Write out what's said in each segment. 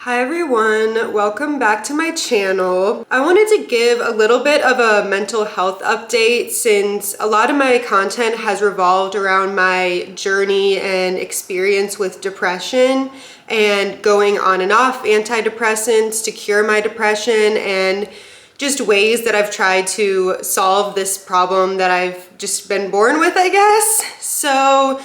Hi everyone, welcome back to my channel. I wanted to give a little bit of a mental health update since a lot of my content has revolved around my journey and experience with depression and going on and off antidepressants to cure my depression and just ways that I've tried to solve this problem that I've just been born with, I guess. So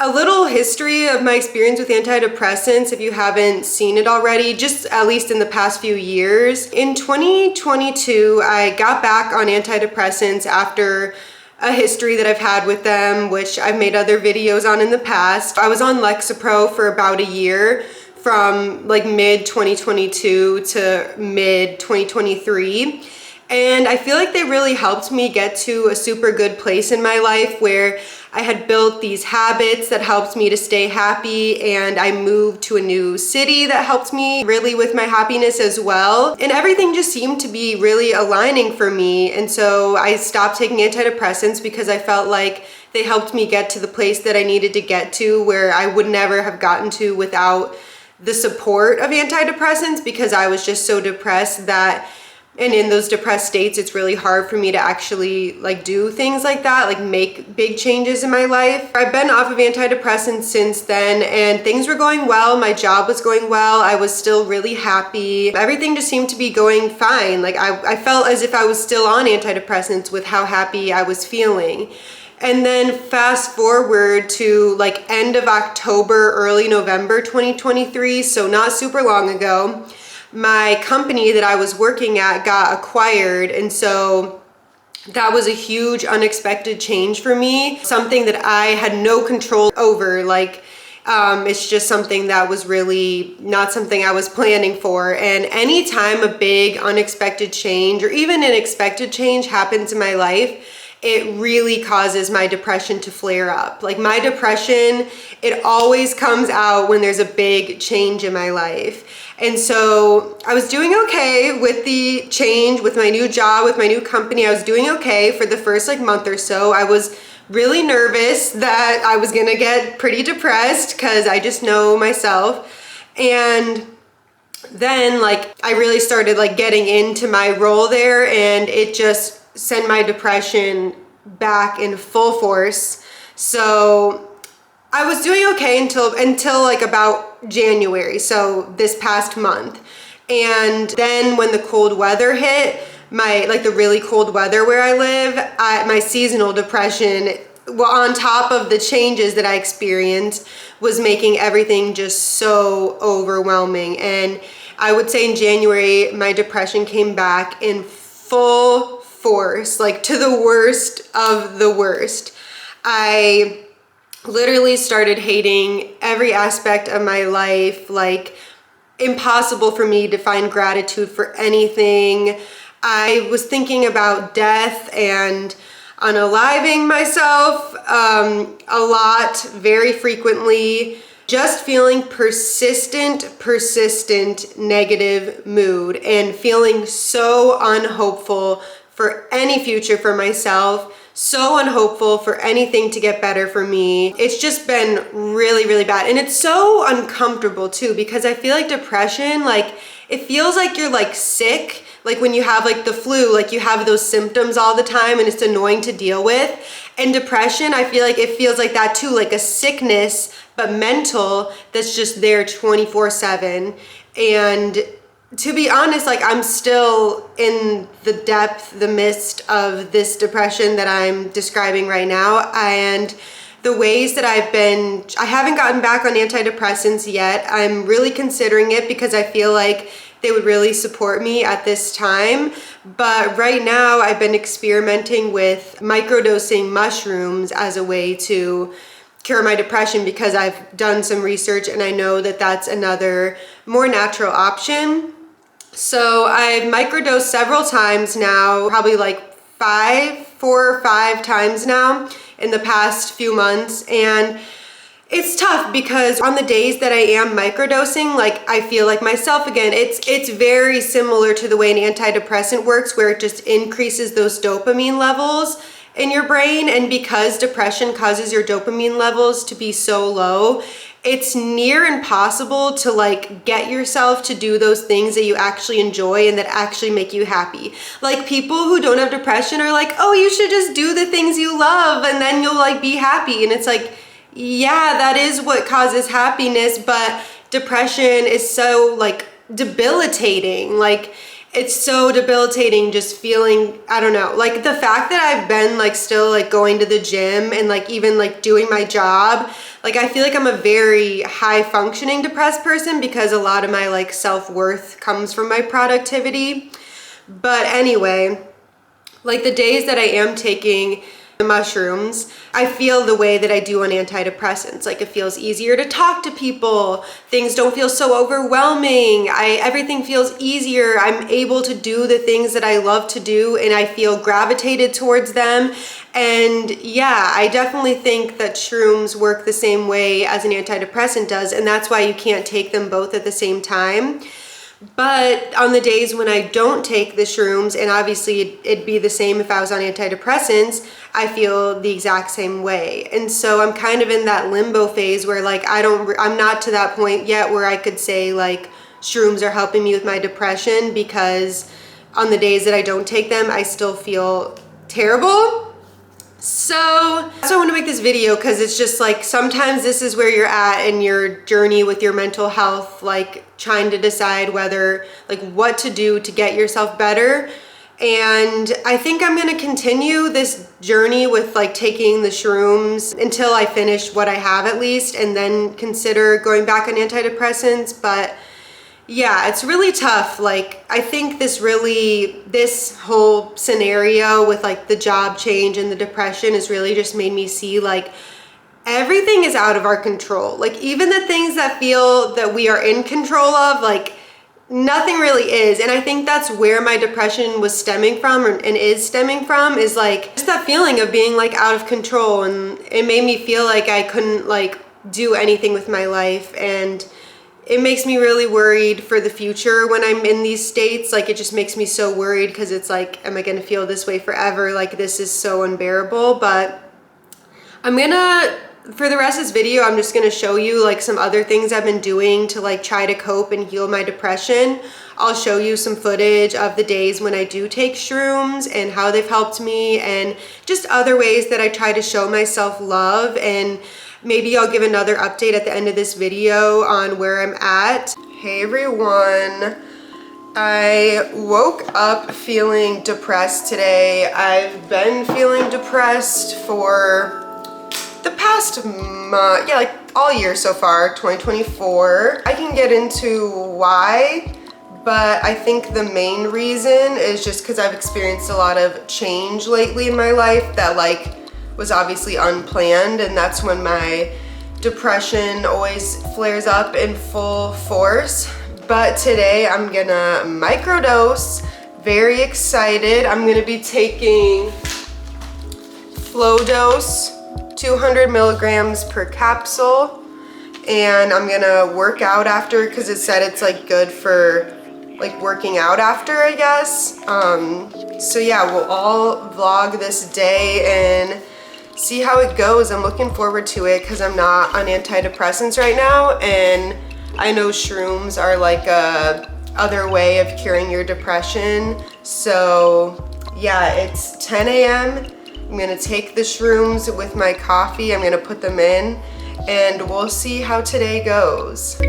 a little history of my experience with antidepressants, if you haven't seen it already, just at least in the past few years. In 2022, I got back on antidepressants after a history that I've had with them, which I've made other videos on in the past. I was on Lexapro for about a year from like mid 2022 to mid 2023. And I feel like they really helped me get to a super good place in my life where I had built these habits that helped me to stay happy, and I moved to a new city that helped me really with my happiness as well. And everything just seemed to be really aligning for me. And so I stopped taking antidepressants because I felt like they helped me get to the place that I needed to get to, where I would never have gotten to without the support of antidepressants, because I was just so depressed that, and in those depressed states, it's really hard for me to actually like do things like that, like make big changes in my life. I've been off of antidepressants since then and things were going well. My job was going well. I was still really happy. Everything just seemed to be going fine. Like I felt as if I was still on antidepressants with how happy I was feeling. And then fast forward to like end of October, early November 2023, so not super long ago, my company that I was working at got acquired, and so that was a huge unexpected change for me, something that I had no control over. It's just something that was really not something I was planning for. And anytime a big unexpected change or even an expected change happens in my life, it really causes my depression to flare up. Like my depression, it always comes out when there's a big change in my life. And so I was doing okay with the change, with my new job, with my new company. I was doing okay for the first month or so. I was really nervous that I was gonna get pretty depressed because I just know myself. And then I really started getting into my role there, and it just sent my depression back in full force. So I was doing okay until about January, so this past month. And then when the cold weather hit, the really cold weather where I live, my seasonal depression, well, on top of the changes that I experienced, was making everything just so overwhelming. And I would say in January, my depression came back in full force, to the worst of the worst. I literally started hating every aspect of my life, impossible for me to find gratitude for anything. I was thinking about death and unaliving myself a lot, very frequently, just feeling persistent negative mood and feeling so unhopeful for any future for myself, so unhopeful for anything to get better for me. It's just been really, really bad. And it's so uncomfortable too, because I feel like depression, it feels like you're sick. When you have the flu, you have those symptoms all the time and it's annoying to deal with. And depression, I feel like it feels like that too, like a sickness, but mental, that's just there 24/7. And to be honest, I'm still in the depth, the midst of this depression that I'm describing right now. And the ways that I haven't gotten back on antidepressants yet. I'm really considering it because I feel like they would really support me at this time. But right now I've been experimenting with microdosing mushrooms as a way to cure my depression, because I've done some research and I know that that's another more natural option. So I've microdosed several times now, probably 4 or 5 times now in the past few months. And it's tough because on the days that I am microdosing, I feel like myself again. It's very similar to the way an antidepressant works, where it just increases those dopamine levels in your brain. And because depression causes your dopamine levels to be so low, it's near impossible to like get yourself to do those things that you actually enjoy and that actually make you happy. Like people who don't have depression are like, oh, you should just do the things you love and then you'll like be happy. And it's like, yeah, that is what causes happiness, but depression is so like debilitating. Like it's so debilitating just feeling, I don't know, like the fact that I've been like still like going to the gym and like even like doing my job, like I feel like I'm a very high functioning depressed person because a lot of my like self-worth comes from my productivity. But anyway, like the days that I am taking the mushrooms, I feel the way that I do on antidepressants. Like it feels easier to talk to people. Things don't feel so overwhelming. Everything feels easier. I'm able to do the things that I love to do and I feel gravitated towards them. And yeah, I definitely think that shrooms work the same way as an antidepressant does, and that's why you can't take them both at the same time. But on the days when I don't take the shrooms, and obviously it'd be the same if I was on antidepressants, I feel the exact same way. And so I'm kind of in that limbo phase where like I'm not to that point yet where I could say like shrooms are helping me with my depression, because on the days that I don't take them, I still feel terrible. So I want to make this video because it's just like sometimes this is where you're at in your journey with your mental health, like trying to decide whether like what to do to get yourself better. And I think I'm going to continue this journey with like taking the shrooms until I finish what I have at least, and then consider going back on antidepressants. But yeah, it's really tough. Like, I think this whole scenario with like the job change and the depression has really just made me see like everything is out of our control. Like even the things that feel that we are in control of, like nothing really is. And I think that's where my depression was stemming from and is stemming from, is like just that feeling of being like out of control. And it made me feel like I couldn't like do anything with my life. And it makes me really worried for the future when I'm in these states. Like it just makes me so worried because it's like, am I gonna feel this way forever? Like this is so unbearable. But for the rest of this video, I'm just gonna show you like some other things I've been doing to like try to cope and heal my depression. I'll show you some footage of the days when I do take shrooms and how they've helped me, and just other ways that I try to show myself love. And maybe I'll give another update at the end of this video on where I'm at. Hey everyone. I woke up feeling depressed today. I've been feeling depressed for the past month, yeah, like all year so far, 2024. I can get into why, but I think the main reason is just because I've experienced a lot of change lately in my life that like was obviously unplanned, and that's when my depression always flares up in full force. But today I'm gonna microdose. Very excited. I'm gonna be taking flow dose, 200 milligrams per capsule, and I'm gonna work out after because it said it's like good for like working out after, I guess. So yeah, we'll all vlog this day and see how it goes. I'm looking forward to it because I'm not on antidepressants right now, and I know shrooms are like a other way of curing your depression. So yeah, it's 10 a.m. I'm gonna take the shrooms with my coffee. I'm gonna put them in and we'll see how today goes.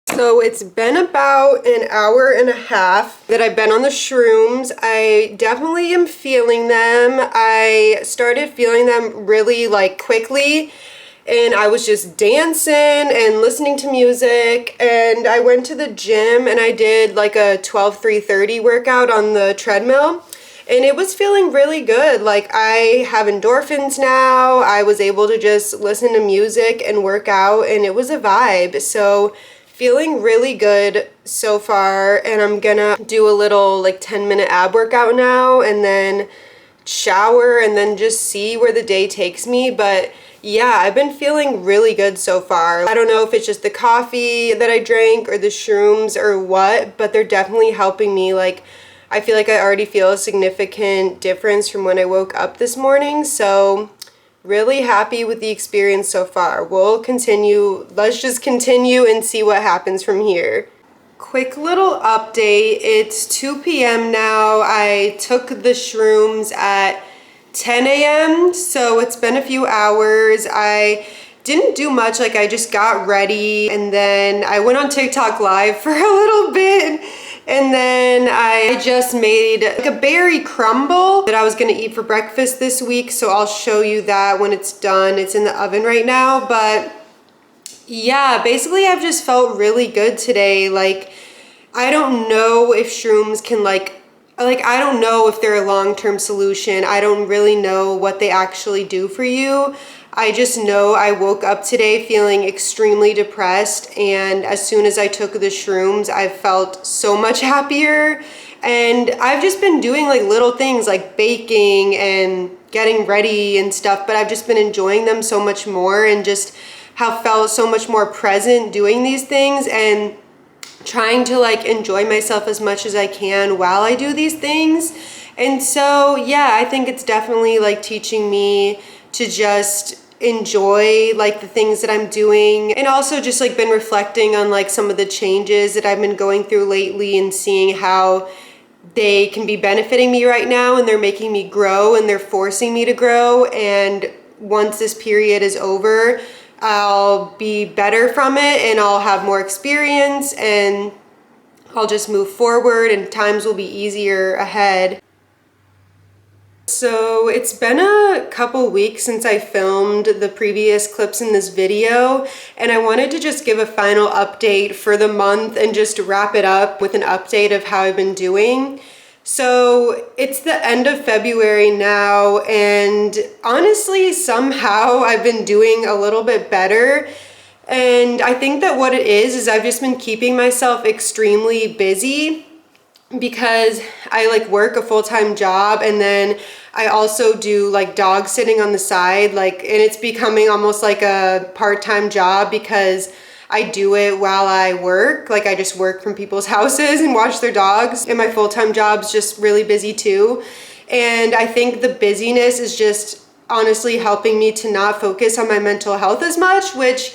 So it's been about an hour and a half that I've been on the shrooms. I definitely am feeling them. I started feeling them really like quickly, and I was just dancing and listening to music, and I went to the gym and I did like a 12-3-30 workout on the treadmill, and it was feeling really good. Like I have endorphins now. I was able to just listen to music and work out, and it was a vibe. So feeling really good so far, and I'm gonna do a little like 10-minute ab workout now and then shower and then just see where the day takes me. But yeah, I've been feeling really good so far. I don't know if it's just the coffee that I drank or the shrooms or what, but they're definitely helping me like I feel like I already feel a significant difference from when I woke up this morning. So really happy with the experience so far. We'll continue. Let's just continue and see what happens from here. Quick little update. It's 2 p.m. now. I took the shrooms at 10 a.m. So it's been a few hours. I didn't do much. Like, I just got ready and then I went on TikTok live for a little bit. And then I just made like a berry crumble that I was gonna eat for breakfast this week. So I'll show you that when it's done. It's in the oven right now. But yeah, basically I've just felt really good today. Like, I don't know if shrooms can like I don't know if they're a long-term solution. I don't really know what they actually do for you. I just know I woke up today feeling extremely depressed, and as soon as I took the shrooms, I felt so much happier. And I've just been doing like little things like baking and getting ready and stuff, but I've just been enjoying them so much more and just have felt so much more present doing these things and trying to like enjoy myself as much as I can while I do these things. And so yeah, I think it's definitely like teaching me to just enjoy like the things that I'm doing, and also just like been reflecting on like some of the changes that I've been going through lately and seeing how they can be benefiting me right now, and they're making me grow and they're forcing me to grow. And once this period is over, I'll be better from it and I'll have more experience and I'll just move forward and times will be easier ahead. So it's been a couple weeks since I filmed the previous clips in this video, and I wanted to just give a final update for the month and just wrap it up with an update of how I've been doing. So it's the end of February now, and honestly, somehow I've been doing a little bit better. And I think that what it is I've just been keeping myself extremely busy, because I like work a full-time job and then I also do like dog sitting on the side, like, and it's becoming almost like a part-time job because I do it while I work. Like, I just work from people's houses and watch their dogs, and my full-time job's just really busy too. And I think the busyness is just honestly helping me to not focus on my mental health as much, which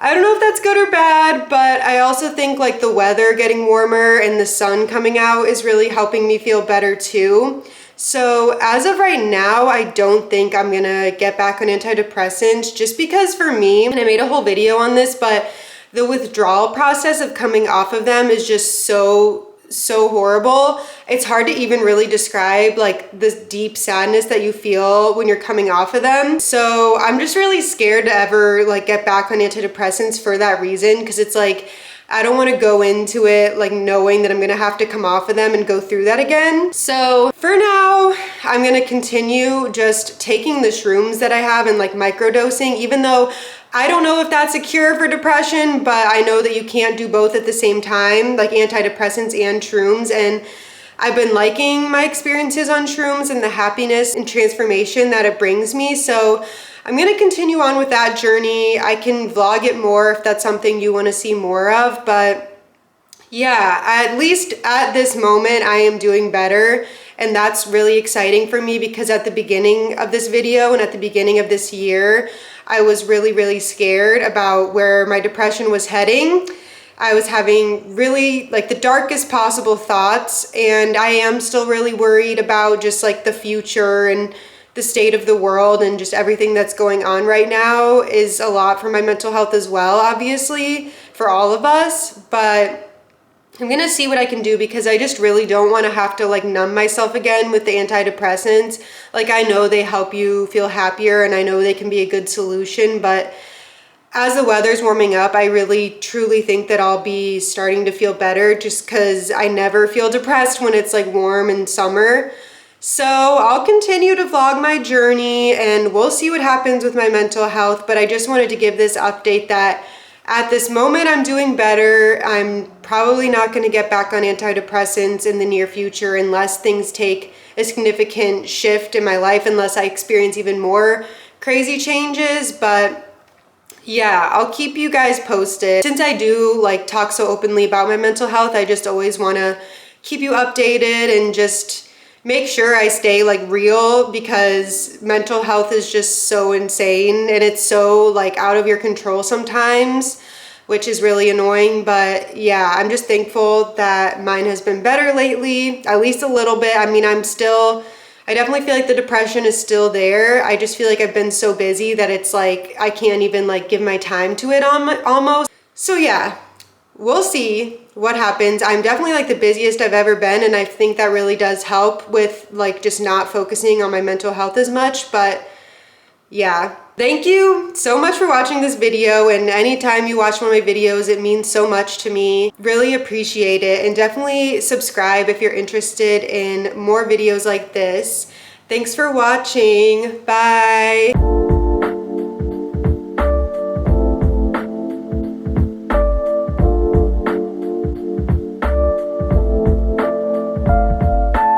I don't know if that's good or bad, but I also think like the weather getting warmer and the sun coming out is really helping me feel better too. So as of right now, I don't think I'm gonna get back on antidepressants, just because for me, and I made a whole video on this, but the withdrawal process of coming off of them is just so horrible. It's hard to even really describe like this deep sadness that you feel when you're coming off of them. So I'm just really scared to ever like get back on antidepressants for that reason, because it's like I don't want to go into it like knowing that I'm gonna have to come off of them and go through that again. So for now, I'm gonna continue just taking the shrooms that I have and like microdosing, even though I don't know if that's a cure for depression, but I know that you can't do both at the same time, like antidepressants and shrooms. And I've been liking my experiences on shrooms and the happiness and transformation that it brings me. So I'm gonna continue on with that journey. I can vlog it more if that's something you wanna see more of, but yeah, at least at this moment, I am doing better. And that's really exciting for me, because at the beginning of this video and at the beginning of this year, I was really scared about where my depression was heading. I was having really like the darkest possible thoughts, and I am still really worried about just like the future and the state of the world, and just everything that's going on right now is a lot for my mental health as well, obviously, for all of us. But I'm gonna see what I can do, because I just really don't want to have to like numb myself again with the antidepressants. Like, I know they help you feel happier and I know they can be a good solution, but as the weather's warming up, I really truly think that I'll be starting to feel better, just because I never feel depressed when it's like warm in summer. So I'll continue to vlog my journey and we'll see what happens with my mental health, but I just wanted to give this update that at this moment, I'm doing better. I'm probably not going to get back on antidepressants in the near future unless things take a significant shift in my life, unless I experience even more crazy changes. But yeah, I'll keep you guys posted. Since I do like talk so openly about my mental health, I just always want to keep you updated and just make sure I stay like real, because mental health is just so insane and it's so like out of your control sometimes, which is really annoying. But yeah, I'm just thankful that mine has been better lately, at least a little bit. I mean, I definitely feel like the depression is still there. I just feel like I've been so busy that it's like I can't even like give my time to it almost. So yeah, we'll see what happens. I'm definitely like the busiest I've ever been, and I think that really does help with like just not focusing on my mental health as much. But yeah, thank you so much for watching this video, and anytime you watch one of my videos, it means so much to me. Really appreciate it, and definitely subscribe if you're interested in more videos like this. Thanks for watching. Bye.